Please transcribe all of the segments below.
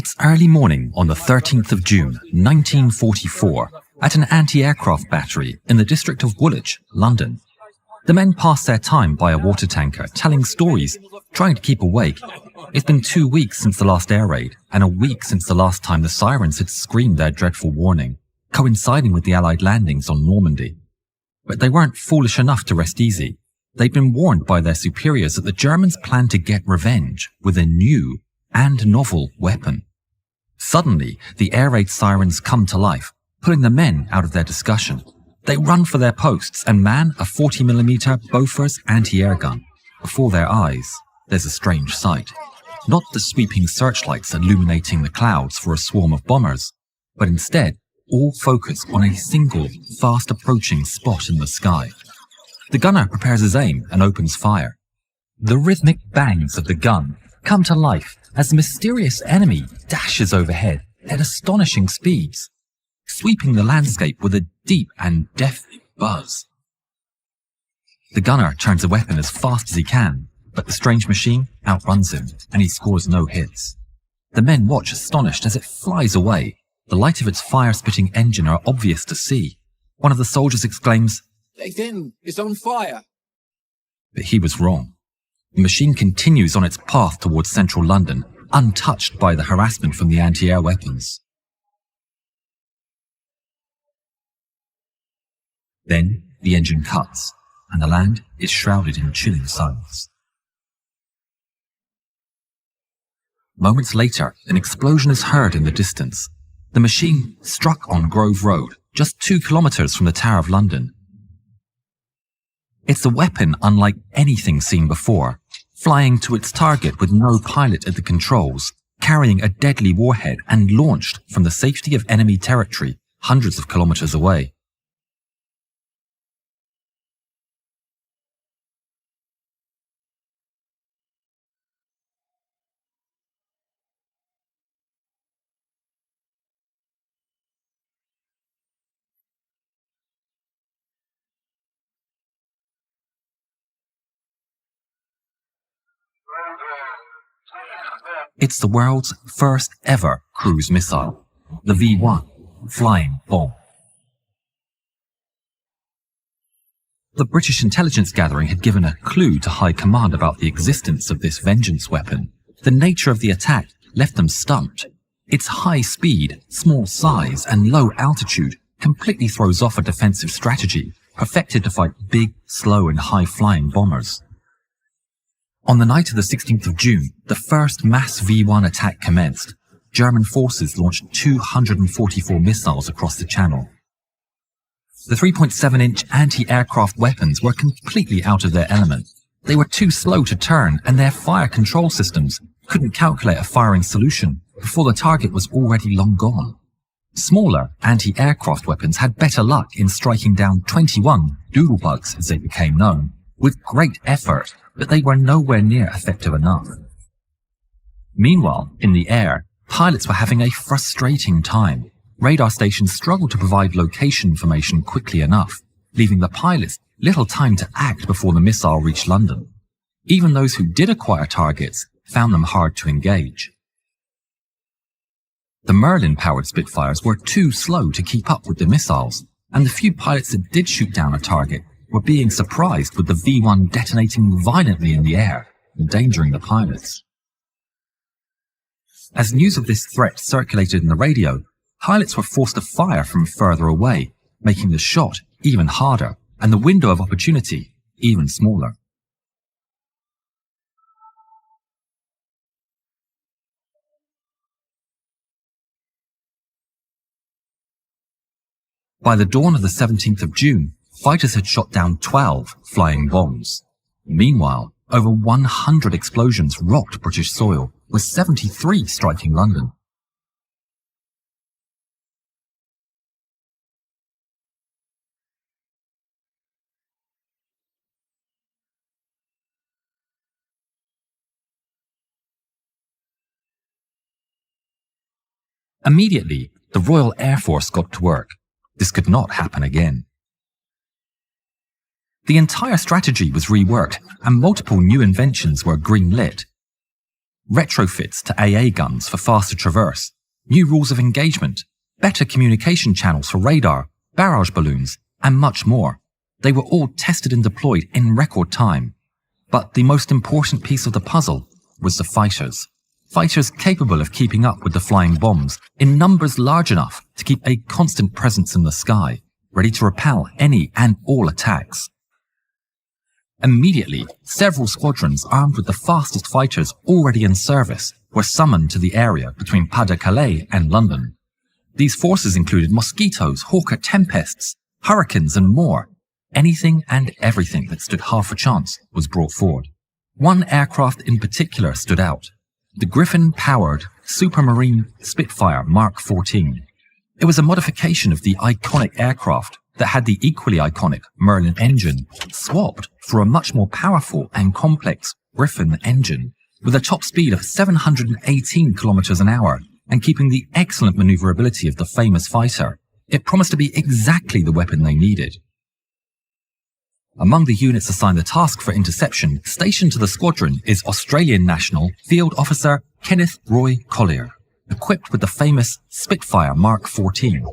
It's early morning on the 13th of June, 1944, at an anti-aircraft battery in the district of Woolwich, London. The men pass their time by a water tanker, telling stories, trying to keep awake. It's been 2 weeks since the last air raid, and a week since the last time the sirens had screamed their dreadful warning, coinciding with the Allied landings on Normandy. But they weren't foolish enough to rest easy. They'd been warned by their superiors that the Germans planned to get revenge with a new and novel weapon. Suddenly, the air raid sirens come to life, pulling the men out of their discussion. They run for their posts and man a 40mm Bofors anti-air gun. Before their eyes, there's a strange sight. Not the sweeping searchlights illuminating the clouds for a swarm of bombers, but instead, all focus on a single, fast-approaching spot in the sky. The gunner prepares his aim and opens fire. The rhythmic bangs of the gun come to life as the mysterious enemy dashes overhead at astonishing speeds, sweeping the landscape with a deep and deafening buzz. The gunner turns the weapon as fast as he can, but the strange machine outruns him, and he scores no hits. The men watch astonished as it flies away. The light of its fire-spitting engine are obvious to see. One of the soldiers exclaims, "Take in, it's on fire!" But he was wrong. The machine continues on its path towards central London, untouched by the harassment from the anti-air weapons. Then the engine cuts, and the land is shrouded in chilling silence. Moments later, an explosion is heard in the distance. The machine struck on Grove Road, just 2 kilometers from the Tower of London. It's a weapon unlike anything seen before, flying to its target with no pilot at the controls, carrying a deadly warhead and launched from the safety of enemy territory hundreds of kilometers away. It's the world's first ever cruise missile, the V1 flying bomb. The British intelligence gathering had given a clue to High Command about the existence of this vengeance weapon. The nature of the attack left them stumped. Its high speed, small size, and low altitude completely throws off a defensive strategy perfected to fight big, slow, and high-flying bombers. On the night of the 16th of June, the first mass V1 attack commenced. German forces launched 244 missiles across the Channel. The 3.7-inch anti-aircraft weapons were completely out of their element. They were too slow to turn, and their fire control systems couldn't calculate a firing solution before the target was already long gone. Smaller anti-aircraft weapons had better luck in striking down 21 doodlebugs, as they became known, with great effort, but they were nowhere near effective enough. Meanwhile, in the air, pilots were having a frustrating time. Radar stations struggled to provide location information quickly enough, leaving the pilots little time to act before the missile reached London. Even those who did acquire targets found them hard to engage. The Merlin-powered Spitfires were too slow to keep up with the missiles, and the few pilots that did shoot down a target were being surprised with the V1 detonating violently in the air, endangering the pilots. As news of this threat circulated in the radio, pilots were forced to fire from further away, making the shot even harder and the window of opportunity even smaller. By the dawn of the 17th of June, fighters had shot down 12 flying bombs. Meanwhile, over 100 explosions rocked British soil, with 73 striking London. Immediately, the Royal Air Force got to work. This could not happen again. The entire strategy was reworked, and multiple new inventions were green-lit. retrofits to AA guns for faster traverse, new rules of engagement, better communication channels for radar, barrage balloons, and much more. They were all tested and deployed in record time. But the most important piece of the puzzle was the fighters. Fighters capable of keeping up with the flying bombs in numbers large enough to keep a constant presence in the sky, ready to repel any and all attacks. Immediately, several squadrons armed with the fastest fighters already in service were summoned to the area between Pas-de-Calais and London. These forces included Mosquitoes, Hawker Tempests, Hurricanes and more. Anything and everything that stood half a chance was brought forward. One aircraft in particular stood out. The Griffin-powered Supermarine Spitfire Mark 14. It was a modification of the iconic aircraft that had the equally iconic Merlin engine swapped for a much more powerful and complex Griffin engine with a top speed of 718 kilometers an hour and keeping the excellent maneuverability of the famous fighter. It promised to be exactly the weapon they needed. Among the units assigned the task for interception stationed to the squadron is Australian national Field Officer Kenneth Roy Collier, equipped with the famous Spitfire Mark 14.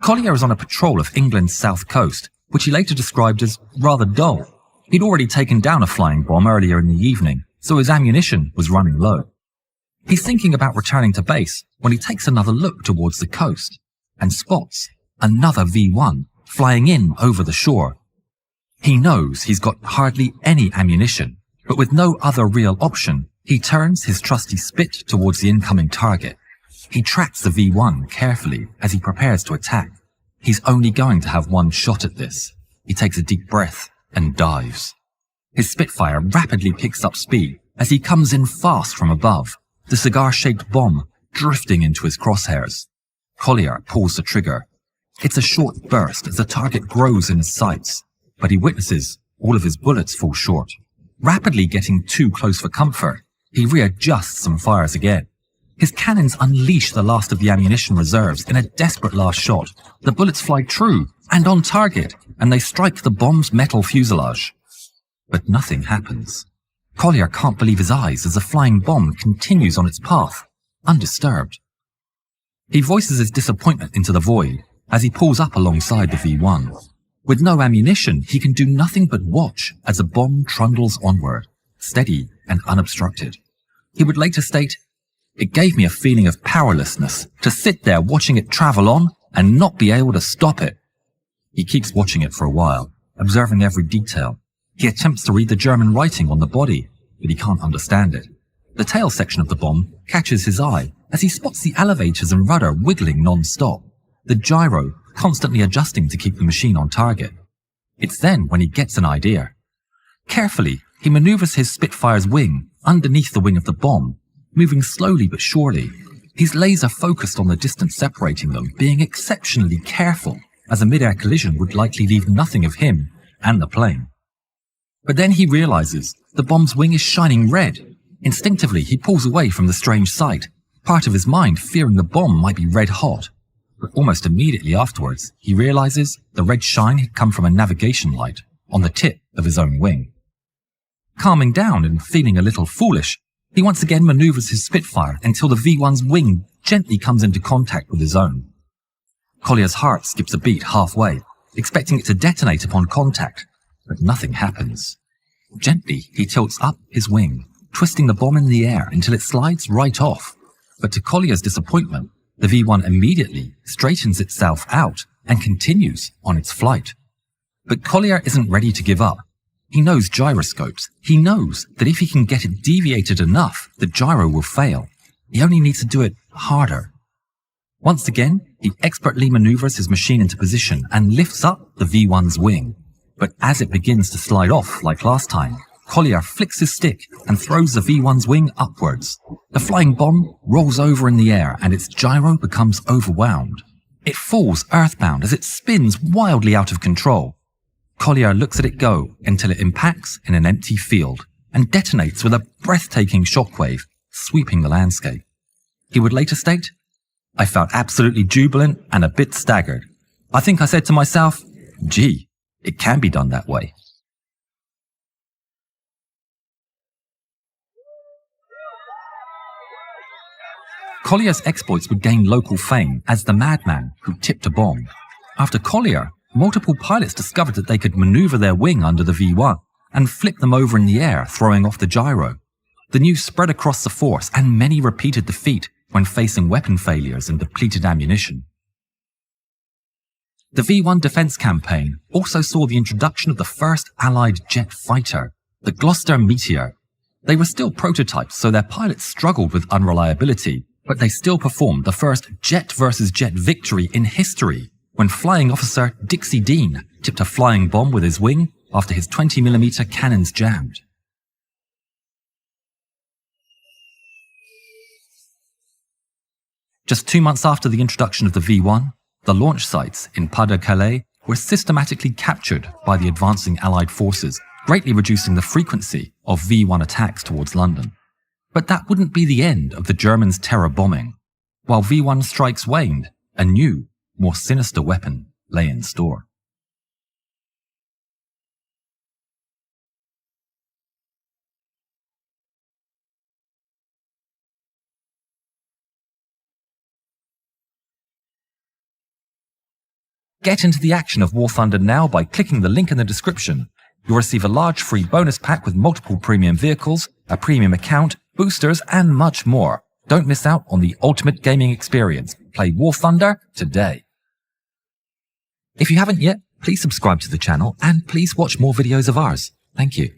Collier is on a patrol of England's south coast, which he later described as rather dull. He'd already taken down a flying bomb earlier in the evening, so his ammunition was running low. He's thinking about returning to base when he takes another look towards the coast and spots another V1 flying in over the shore. He knows he's got hardly any ammunition, but with no other real option, he turns his trusty Spit towards the incoming target. He tracks the V1 carefully as he prepares to attack. He's only going to have one shot at this. He takes a deep breath and dives. His Spitfire rapidly picks up speed as he comes in fast from above, the cigar-shaped bomb drifting into his crosshairs. Collier pulls the trigger. It's a short burst as the target grows in his sights, but he witnesses all of his bullets fall short. Rapidly getting too close for comfort, he readjusts and fires again. His cannons unleash the last of the ammunition reserves in a desperate last shot. The bullets fly true and on target, and they strike the bomb's metal fuselage. But nothing happens. Collier can't believe his eyes as the flying bomb continues on its path, undisturbed. He voices his disappointment into the void as he pulls up alongside the V1. With no ammunition, he can do nothing but watch as the bomb trundles onward, steady and unobstructed. He would later state, "It gave me a feeling of powerlessness to sit there watching it travel on and not be able to stop it." He keeps watching it for a while, observing every detail. He attempts to read the German writing on the body, but he can't understand it. The tail section of the bomb catches his eye as he spots the elevators and rudder wiggling non-stop, the gyro constantly adjusting to keep the machine on target. It's then when he gets an idea. Carefully, he maneuvers his Spitfire's wing underneath the wing of the bomb, moving slowly but surely. He's laser focused on the distance separating them, being exceptionally careful, as a mid-air collision would likely leave nothing of him and the plane. But then he realizes the bomb's wing is shining red. Instinctively, he pulls away from the strange sight, part of his mind fearing the bomb might be red hot. But almost immediately afterwards, he realizes the red shine had come from a navigation light on the tip of his own wing. Calming down and feeling a little foolish, he once again maneuvers his Spitfire until the V1's wing gently comes into contact with his own. Collier's heart skips a beat halfway, expecting it to detonate upon contact, but nothing happens. Gently, he tilts up his wing, twisting the bomb in the air until it slides right off. But to Collier's disappointment, the V1 immediately straightens itself out and continues on its flight. But Collier isn't ready to give up. He knows gyroscopes. He knows that if he can get it deviated enough, the gyro will fail. He only needs to do it harder. Once again, he expertly maneuvers his machine into position and lifts up the V1's wing. But as it begins to slide off like last time, Collier flicks his stick and throws the V1's wing upwards. The flying bomb rolls over in the air and its gyro becomes overwhelmed. It falls earthbound as it spins wildly out of control. Collier looks at it go until it impacts in an empty field and detonates with a breathtaking shockwave, sweeping the landscape. He would later state, "I felt absolutely jubilant and a bit staggered. I think I said to myself, gee, it can be done that way." Collier's exploits would gain local fame as the madman who tipped a bomb. After Collier, multiple pilots discovered that they could maneuver their wing under the V1 and flip them over in the air, throwing off the gyro. The news spread across the force, and many repeated the feat when facing weapon failures and depleted ammunition. The V1 defense campaign also saw the introduction of the first Allied jet fighter, the Gloucester Meteor. They were still prototypes, so their pilots struggled with unreliability, but they still performed the first jet versus jet victory in history when Flying Officer Dixie Dean tipped a flying bomb with his wing after his 20mm cannons jammed. Just 2 months after the introduction of the V1, the launch sites in Pas-de-Calais were systematically captured by the advancing Allied forces, greatly reducing the frequency of V1 attacks towards London. But that wouldn't be the end of the Germans' terror bombing. While V1 strikes waned, a new, more sinister weapon lay in store. Get into the action of War Thunder now by clicking the link in the description. You'll receive a large free bonus pack with multiple premium vehicles, a premium account, boosters, and much more. Don't miss out on the ultimate gaming experience. Play War Thunder today. If you haven't yet, please subscribe to the channel and please watch more videos of ours. Thank you.